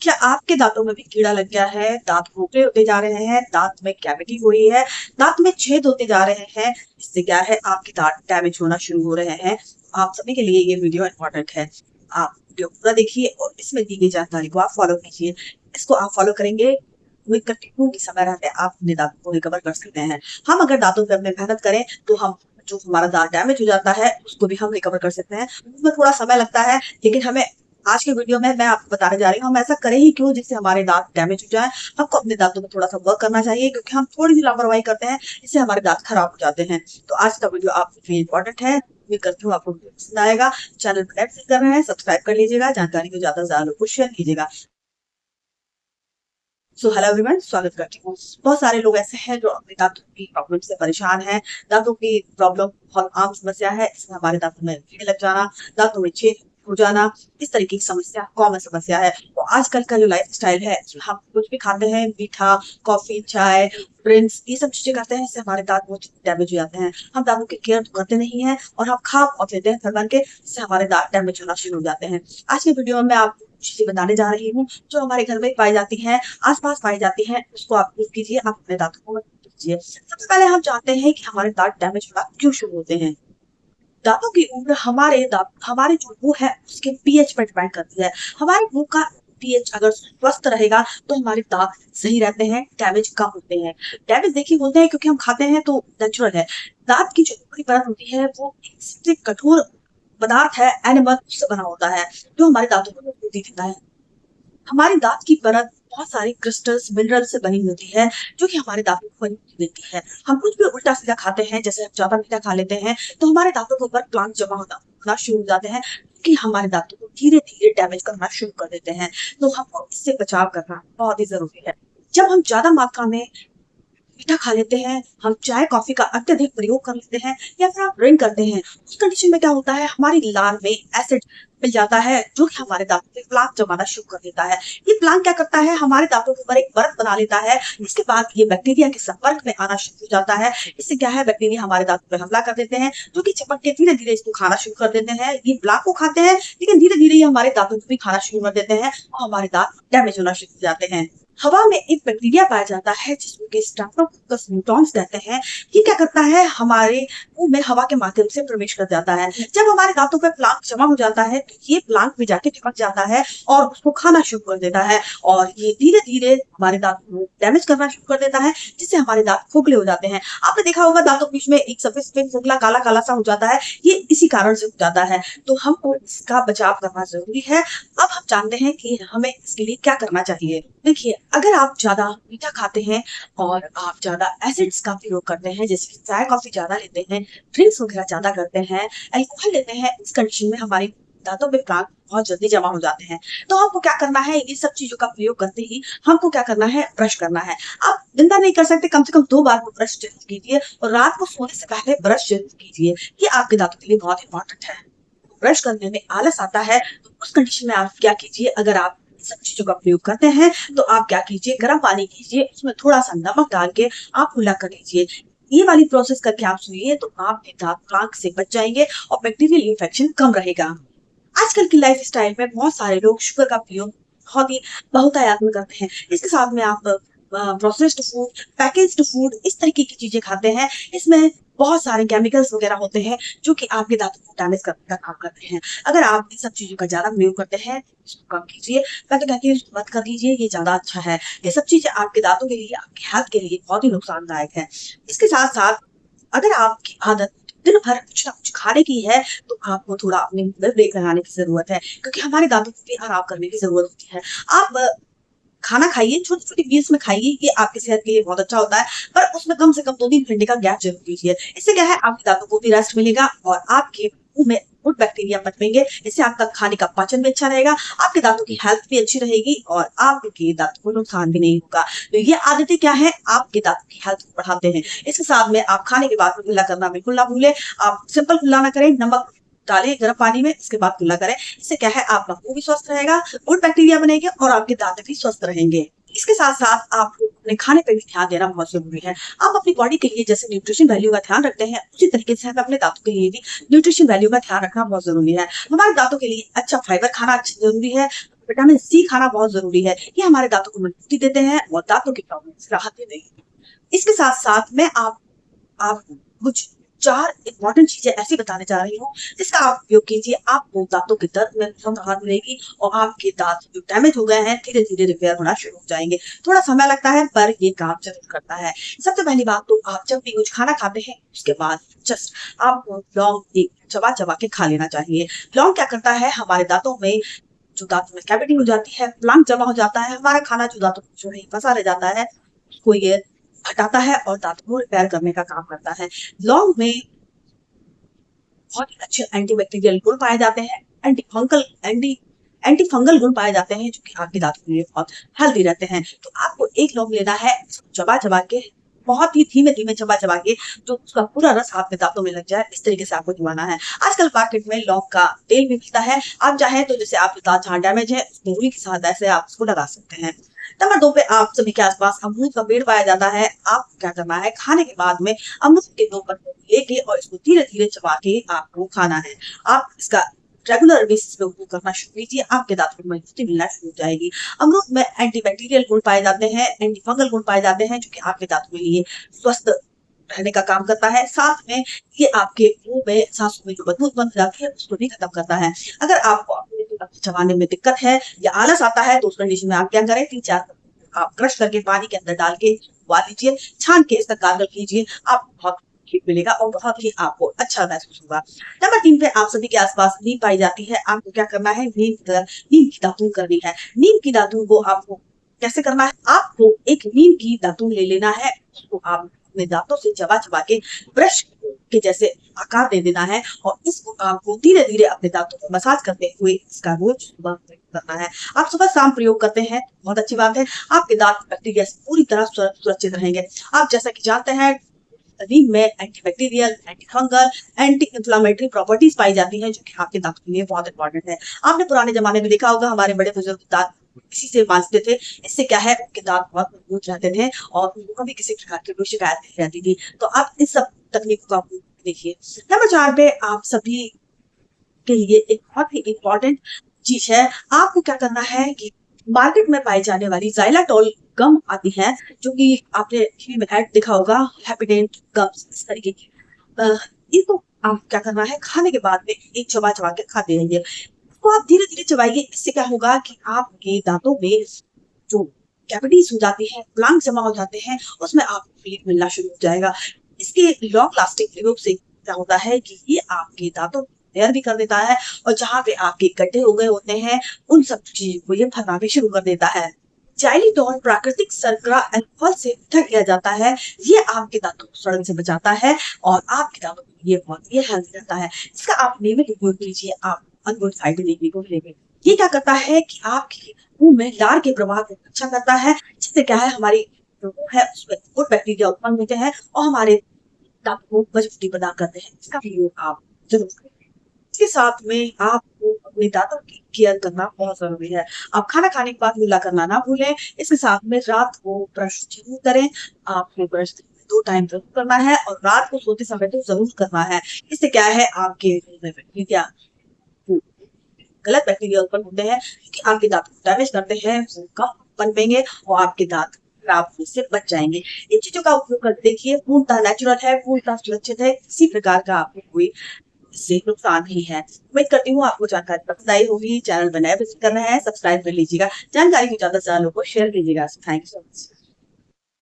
क्या आपके दांतों में भी कीड़ा लग गया है? दांत खोखले होते जा रहे हैं, दांत में कैविटी हो रही है, दांत में छेद होते जा रहे हैं। इससे क्या है, आपके दांत डैमेज होना शुरू हो रहे हैं। आप सभी के लिए ये वीडियो इंपॉर्टेंट है। आप वीडियो पूरा देखिए और इसमें दी गई जानकारी को आप फॉलो कीजिए। इसको आप फॉलो करेंगे, उम्मीद करती हूँ कि समय रहते आप अपने दांतों को रिकवर कर सकते हैं। हम अगर दांतों पे अपने मेहनत करें तो हम जो हमारा दांत डैमेज हो जाता है उसको भी हम रिकवर कर सकते हैं। उसमें थोड़ा समय लगता है, लेकिन हमें आज के वीडियो में मैं आपको बताने जा रही हूँ हम ऐसा करें ही क्यों जिससे हमारे दांत डैमेज हो जाए। हमको अपने दांतों में थोड़ा सा वर्क करना चाहिए, क्योंकि हम थोड़ी सी लापरवाही करते हैं, इससे हमारे दांत खराब हो जाते हैं। तो आज का वीडियो आपके लिए इंपॉर्टेंट है। उम्मीद करती हूँ आपको पसंद आएगा। चैनल पर लाइक कर रहे हैं, सब्सक्राइब कर लीजिएगा, जानकारी को ज्यादा से ज्यादा लोग को शेयर कीजिएगा। सो हेलो एवरीवन, स्वागत करती हूँ। बहुत सारे लोग ऐसे हैं जो अपने दांतों की प्रॉब्लम से परेशान हैं। दांतों की प्रॉब्लम बहुत आम समस्या है। इसमें हमारे दांतों में कीड़े लग जाना, दांतों में छेद हो जाना, इस तरीके की समस्या कॉमन समस्या है। तो आजकल का जो लाइफ स्टाइल है, हम कुछ भी खाते हैं, मीठा, कॉफी, चाय, ड्रिंक्स, ये सब चीजें करते हैं, इससे हमारे दांत बहुत डैमेज हो जाते हैं। हम दांतों की केयर तो करते नहीं है और हम खा बहुत लेते हैं घर बन के, इससे हमारे दांत डैमेज होना शुरू हो जाते हैं। आज के वीडियो में मैं आपको चीजें बताने जा रही हूँ जो हमारे घर में पाई जाती हैं, आसपास पाई जाती हैं। उसको आप यूज कीजिए, आप अपने दांतों को मत कीजिए। सबसे पहले हम जानते हैं कि हमारे दांत डैमेज होना क्यों शुरू होते हैं। दांतों की उम्र हमारे जो मुंह है उसके पीएच पर डिपेंड करती है। हमारे मुंह का पीएच अगर स्वस्थ रहेगा तो हमारे दांत सही रहते हैं, डैमेज कम होते हैं। डैमेज देखिए होते हैं क्योंकि हम खाते हैं, तो नेचुरल है। दांत की जो ऊपरी परत होती है वो एक सबसे कठोर पदार्थ है, एनिमल, उससे बना होता है, जो हमारे दांतों को मजबूती देता है। हमारी दांत की परत बहुत सारी क्रिस्टल्स, मिनरल से बनी होती है, जो कि हमारे दांतों को मजबूती देती है। हम कुछ भी उल्टा सीधा खाते हैं, जैसे हम ज्यादा मीठा खा लेते हैं, तो हमारे दांतों के ऊपर प्लांट जमा होना शुरू हो जाते हैं, कि हमारे दांतों को धीरे धीरे डैमेज करना शुरू कर देते हैं। तो हमको इससे बचाव करना बहुत ही जरूरी है। जब हम ज्यादा मात्रा में मीठा खा लेते हैं, हम चाय कॉफी का अत्यधिक प्रयोग कर लेते हैं, या फिर आप ड्रिंक करते हैं, उस कंडीशन में क्या होता है, हमारी लार में एसिड मिल जाता है, जो कि हमारे दांतों पे प्लाक जमाना शुरू कर देता है। ये प्लाक क्या करता है, हमारे दांतों के ऊपर एक परत बना लेता है। इसके बाद ये बैक्टीरिया के संपर्क में आना शुरू हो जाता है। इससे क्या है, बैक्टीरिया हमारे दांतों पर हमला कर देते हैं, जो कि चिपक के धीरे धीरे इसको खाना शुरू कर देते हैं। ये प्लाक को खाते हैं, लेकिन धीरे धीरे ये हमारे दांतों को भी खाना शुरू कर देते हैं और हमारे दांत डैमेज होना शुरू हो जाते हैं। हवा में एक बैक्टीरिया पाया जाता है जिसको कि स्ट्रेप्टोकोकस म्यूटेंस कहते हैं। ये क्या करता है, हमारे मुंह में हवा के माध्यम से प्रवेश कर जाता है। जब हमारे दांतों पर प्लाक जमा हो जाता है, तो ये प्लाक भी जाके चिपक जाता है और उसको खाना शुरू कर देता है, और ये धीरे धीरे हमारे दांतों को डैमेज करना शुरू कर देता है, जिससे हमारे दांत खोखले हो जाते हैं। आपने देखा होगा दांतों के बीच में एक सफेद सफेद खोखला काला काला सा हो जाता है, ये इसी कारण से हो जाता है। तो हमको इसका बचाव करना जरूरी है। अब हम जानते हैं कि हमें इसके लिए क्या करना चाहिए। देखिए, अगर आप ज्यादा मीठा खाते हैं और आप ज्यादा एसिड्स का प्रयोग करते हैं, जैसे कि चाय कॉफी ज्यादा लेते हैं, ड्रिंक्स वगैरह ज्यादा करते हैं, अल्कोहल लेते हैं, इस कंडीशन में हमारे दांतों पे प्लाक बहुत जल्दी जमा हो जाते हैं। तो हमको क्या करना है, ये सब चीजों का प्रयोग करते ही हमको क्या करना है, ब्रश करना है। आप दिन भर नहीं कर सकते, कम से कम 2 बार वो ब्रश जरूर कीजिए, और रात को सोने से पहले ब्रश जरूर कीजिए। ये आपके दांतों के लिए बहुत इंपॉर्टेंट है। ब्रश करने में आलस आता है, तो उस कंडीशन में आप क्या कीजिए, अगर आप सब चीजों का प्रयोग करते हैं तो आप क्या कीजिए, गर्म पानी कीजिए, उसमें थोड़ा सा नमक डाल के आप कुल्ला कर लीजिए। ये वाली प्रोसेस करके आप सोइए, तो आपके दांत प्लाक से बच जाएंगे और बैक्टीरियल इन्फेक्शन कम रहेगा। आजकल की लाइफ स्टाइल में बहुत सारे लोग शुगर का प्रयोग बहुत ही बहुतायत में करते हैं। इसके साथ में आप प्रोसेस्ड फूड, पैकेज्ड फूड, इस तरीके की चीजें खाते हैं। इसमें बहुत सारे केमिकल्स वगैरह होते हैं, जो कि आपके दांतों को डैमेज करने का काम करते हैं। अगर आप इन सब चीजों का ज्यादा प्रयोग करते हैं, इसको कम कीजिए, मैं तो कहती हूँ इसको मत कर दीजिए, ये ज्यादा अच्छा है। ये सब चीजें आपके दांतों के लिए, आपकी हेल्थ के लिए बहुत ही नुकसानदायक है। इसके साथ साथ अगर आपकी आदत दिन भर कुछ ना कुछ खाने की है, तो आपको थोड़ा अपने मुंह में ब्रेक लगाने की जरूरत है, क्योंकि हमारे दांतों को भी आराम करने की जरूरत होती है। आप खाना खाइए, छोटी छोटी पीस में खाइए, ये आपकी सेहत के लिए बहुत अच्छा होता है, पर उसमें कम से कम 2-3 घंटे का गैप जरूर कीजिए। इससे क्या है, आपके दांतों को भी रेस्ट मिलेगा और आपके मुंह में गुड बैक्टीरिया पनपेंगे। इससे आपका खाने का पाचन भी अच्छा रहेगा, आपके दांतों की हेल्थ भी अच्छी रहेगी और आपके दांतों को नुकसान भी नहीं होगा। तो ये आदतें क्या है, आपके दांतों की हेल्थ को बढ़ाते हैं। इसके साथ में आप खाने के बाद में कुल्ला करना बिल्कुल ना भूलें। आप सिंपल कुल्ला ना करें, नमक डालें गर्म पानी में, इसके बाद कुल्ला करें। इससे क्या है, आपका मुंह भी स्वस्थ रहेगा, गुड बैक्टीरिया बनेंगे और आपके दांत भी स्वस्थ रहेंगे। इसके साथ साथ आपको अपने खाने पे भी ध्यान देना बहुत जरूरी है। आप अपनी बॉडी के लिए जैसे न्यूट्रिशन वैल्यू का ध्यान रखते हैं, उसी तरीके से हमें अपने दांतों के लिए भी न्यूट्रिशन वैल्यू का ध्यान रखना बहुत जरूरी है। हमारे दांतों के लिए अच्छा फाइबर खाना अच्छा जरूरी है। विटामिन सी खाना बहुत जरूरी है। ये हमारे दांतों को मजबूती देते हैं और दांतों की प्रॉब्लम से राहत देते हैं। इसके साथ साथ मैं आपको कुछ 4 इम्पोर्टेंट चीजें ऐसी बताने जा रही हूँ जिसका आप उपयोग कीजिए, आपको दांतों के दर्द में बहुत राहत मिलेगी और आपके दांत जो डैमेज हो गए हैं धीरे धीरे रिपेयर होना शुरू हो जाएंगे। थोड़ा समय लगता है पर ये काम जरूर करता है। सबसे पहली बात तो आप जब भी कुछ खाना खाते हैं उसके बाद जस्ट आपको लौंग एक चबा चबा के खा लेना चाहिए। लौंग क्या करता है, हमारे दांतों में जो दांतों में कैविटी हो जाती है, प्लांक जमा हो जाता है, हमारा खाना जो दांतों में जो है फंसा रह जाता है उसको ये हटाता है और दांतों को रिपेयर करने का काम करता है। लौंग में बहुत ही अच्छे एंटीबैक्टीरियल गुण पाए जाते हैं, एंटी फंगल गुण पाए जाते हैं जो कि आपके दांतों के लिए बहुत हेल्दी रहते हैं। तो आपको एक लौंग लेना है, चबा चबा के बहुत ही धीमे धीमे चबा चबा के जो उसका पूरा रस आपके दांतों में लग जाए इस तरीके से आपको चबाना है। आजकल मार्केट में लौंग का तेल भी मिलता है, आप चाहें तो जैसे आपके दांत जहाँ डैमेज है रूई की सहायता से आप उसको लगा सकते हैं। नंबर 2 पे आप सभी के आसपास अमरूद का पेड़ पाया जाता है। आप क्या करना है, खाने के बाद में अमरूद के 2 पत्ते लेके और इसको धीरे धीरे चबा के आपको खाना है। आप इसका रेगुलर बेसिस पे उपयोग करना शुरू कीजिए, आपके दांतों में मजबूती मिलना शुरू हो जाएगी। अमरूद में एंटीबैक्टीरियल गुण पाए जाते हैं, एंटी फंगल गुण पाए जाते हैं जो कि आपके दांतों के लिए स्वस्थ रहने का काम करता है। साथ में ये आपके मुंह में सांसों में जो बदबू उत्पन्न हो जाती है उसको भी खत्म करता है। अगर आपको अपने दांत चबाने में दिक्कत है या आलस आता है तो उस कंडीशन में आप क्या करें, 3-4 आप क्रश करके पानी के अंदर डाल के उबाल लीजिए, छान के इसका गार्गल कीजिए, आपको बहुत ठीक मिलेगा और बहुत ही आपको अच्छा महसूस होगा। नंबर 3 पे आप सभी के आसपास नीम पाई जाती है। आपको क्या करना है, नीम की दातून करनी है। नीम की दातून को आपको कैसे करना है, आपको एक नीम की दातून ले लेना है, उसको आप अपने दांतों से चबा चबा के ब्रश के जैसे आकार दे देना है और इसको आपको धीरे धीरे अपने दांतों को मसाज करते हुए इसका रोज सुबह करना है। आप सुबह शाम प्रयोग करते हैं बहुत अच्छी बात है, आपके दांत बैक्टीरिया से पूरी तरह सुरक्षित रहेंगे। आप जैसा कि जानते हैं नीम में antibacterial, anti fungal, anti inflammatory properties पाई जाती हैं जो कि आपके दांतों के लिए बहुत इंपॉर्टेंट है। आपने पुराने जमाने में देखा होगा हमारे बड़े बुजुर्ग दांत इसी से मांजते थे, इससे क्या है उनके दांत बहुत मजबूत रहते थे और उनको कभी किसी प्रकार की कोई शिकायत नहीं रहती थी। तो आप इन सब तकनीकों का उपयोग देखिए। नंबर 4 पे आप सभी के लिए एक बहुत ही इंपॉर्टेंट चीज है, आपको क्या करना है कि मार्केट में पाई जाने वाली ज़ाइलाटोल गम आती है जो कि आपने टीवी में ऐड देखा होगा, हैप्पीडेंट गम्स इस तरीके की। इसको आप क्या करना है, खाने के बाद में एक चबा चबा के खाते रहिए। इसको आप धीरे धीरे चबाइए, इससे क्या होगा कि आपके दांतों में जो कैविटीज हो जाती है, प्लांक जमा हो जाते हैं, उसमें आपको रिलीफ मिलना शुरू हो जाएगा। इसके लॉन्ग लास्टिंग प्रयोग से क्या होता है कि ये आपके दांतों रिपेयर भी कर देता है और जहाँ पे आपके गड्ढे हो गए होते हैं उन सब चीजों को ये भरना भी शुरू कर देता है। जाइलिटोल प्राकृतिक शर्करा अल्कोहल से पृथक किया जाता है, ये आपके दांतों को सड़न से बचाता है और आपके दांतों के लिए बहुत ही हेल्दी रहता है। इसका आप नियमित उपयोग कीजिए, आप अद्भुत फायदे देखने को मिलेंगे। ये क्या करता है कि आपके मुंह में लार के प्रवाह को अच्छा करता है, जिससे क्या है हमारी जो मुंह है उसमें गुड बैक्टीरिया उत्पन्न होते हैं और हमारे दांतों को मजबूती प्रदान करते हैं। इसका प्रयोग आप जरूर करें। इसके साथ में आपको अपने दांतों की केयर करना बहुत जरूरी है। आप खाना खाने के बाद कुल्ला करना ना भूलें। इसके साथ में रात को ब्रश जरूर करें, आपको ब्रश 2 टाइम जरूर करना है और रात को सोते समय तो जरूर करना है। इससे क्या है आपके बैक्टीरिया गलत बैक्टीरिया उत्पन्न होते हैं कि आपके दांत को डैमेज करते हैं, वो कम पनपेंगे और आपके दांत खराब होने से बच जाएंगे। इन चीजों का उपयोग कर देखिए, पूर्णतः नेचुरल है, पूर्णतः सुरक्षित है, किसी प्रकार का आपको कोई इससे नुकसान नहीं है। उम्मीद करती हूँ आपको जानकारी पसंद आई होगी। चैनल बनाए विजिट करना है, सब्सक्राइब कर लीजिएगा, जानकारी को ज्यादा से ज्यादा लोगों को शेयर कीजिएगा। Thank you so much.